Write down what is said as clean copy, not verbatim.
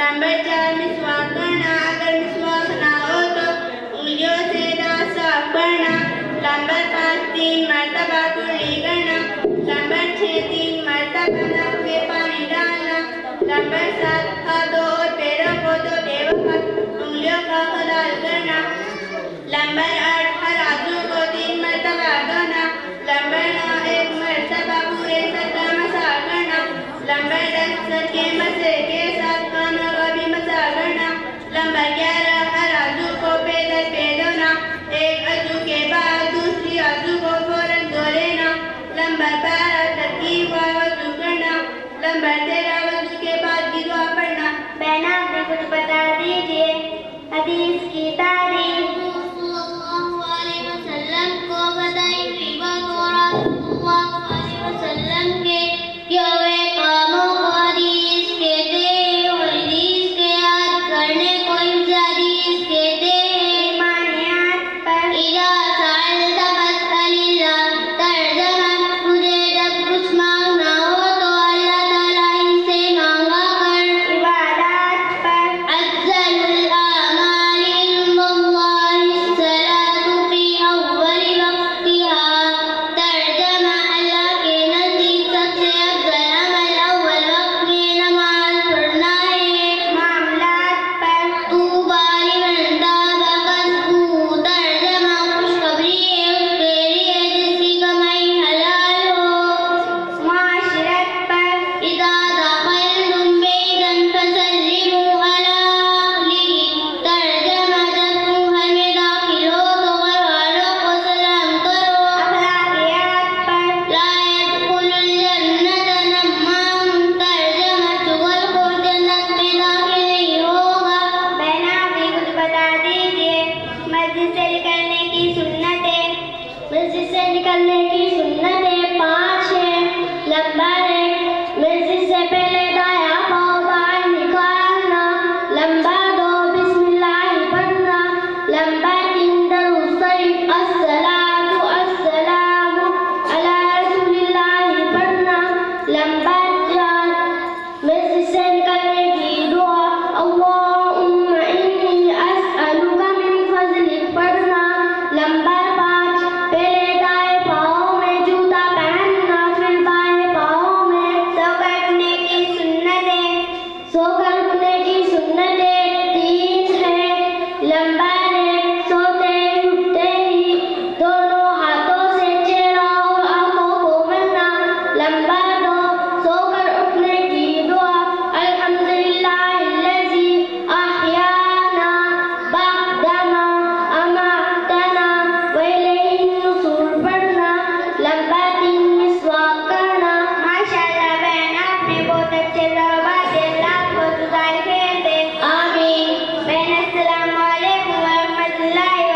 Number 4 مسواک کرنا، اگر مسواک نہ ہو تو انگلیوں سے دانت صاف کرنا۔ نمبر 5 3 مرتبہ کلی کرنا۔ نمبر 6 3 مرتبہ ناک میں پانی ڈالنا۔ نمبر 7 ہاتھوں اور پیروں کو دھوتے وقت انگلیوں کا خلال کرنا۔ نمبر 8 ہر عضو کو 3 مرتبہ دھونا۔ نمبر 9 1 مرتبہ پورے سر کا مسح کرنا۔ نمبر 10 سر کے مسح کے ساتھ کانوں کا بھی مسح کرنا۔ نمبر 11 ہر عضو کو پیدل پہ دھونا، ایک عضو کے بعد دوسری عضو کو فوراً دھو لینا۔ نمبر 12 ترتیب و وضو کرنا۔ نمبر 13 وضو کے بعد کی دعا پڑھنا۔ بہن آپ نے کچھ بتا دیجیے حدیث کی تعریف۔ صلی اللہ علیہ وسلم کو بتائی ہوئی بات اور رسول اللہ علیہ وسلم کے کیے ہوئے کاموں کو حدیث کہتے ہیں، اور حدیث کے یاد کرنے کو حدیث کہتے ہیں۔ ایمانیات پر اذا سألت فاسأل اللہ، ترجمہ تجھے جب کچھ مانگنا ہو تو اللہ تعالیٰ ہی سے مانگا کر۔ عبادات پر أفضل الأعمال عند الله الصلاة في أول وقتها، ترجمہ اللہ کے نزدیک سب سے افضل عمل اول وقت میں نماز پڑھنا ہے۔ معاملات پر طوبى لمن تاب قصده، ترجمہ خوشخبری ہے اس کے لیے جس کی کمائی حلال ہو۔ معاشرت پر إذا دخلتم بيتا فسلموا على أهله، ترجمہ جب تم گھر میں داخل ہو تو گھر والوں کو سلام کرو۔ اخلاقیات پر لا يدخل الجنة نمام، ترجمہ چغل خور جنت میں داخل نہیں ہوگا۔ بہن آپ نے کچھ بتا دیجیے مسجد سے نکلنے کی سنتیں۔ مسجد سے نکلنے کی سنتیں 5 ہیں۔ نمبر 1 مسجد سے پہلے دایاں پاؤں باہر نکالنا۔ نمبر 2 بسم اللہ پڑھنا۔ نمبر 3 درود شریف الصلاۃ والسلام علی رسول اللہ پڑھنا۔ نمبر 4 مسجد سے نکلنے کی دعا اللہم انی اسألک من فضلک پڑھنا۔ نمبر 5 پہلے دائیں پاؤں میں جوتا پہننا، پھر بائیں پاؤں میں۔ سو کر اٹھنے کی سنتیں۔ سو کر اٹھنے کی سنتیں 3 ہیں۔ نمبر 1 سوتے ہی اٹھتے ہی دونوں ہاتھوں سے چہرہ اور آنکھوں کو ملنا۔ نمبر 2 سو کر اٹھنے کی دعا الحمدللہ الذی احیانا بعدما اماتنا والیہ النشور پڑھنا۔ نمبر 3 مسواک کرنا۔ ماشاءاللہ بہن آپ نے بہت اچھے جوابات دیے، اللہ کو جزائے خیر دے۔ آمین۔ بہن السلام علیکم ورحمۃ اللہ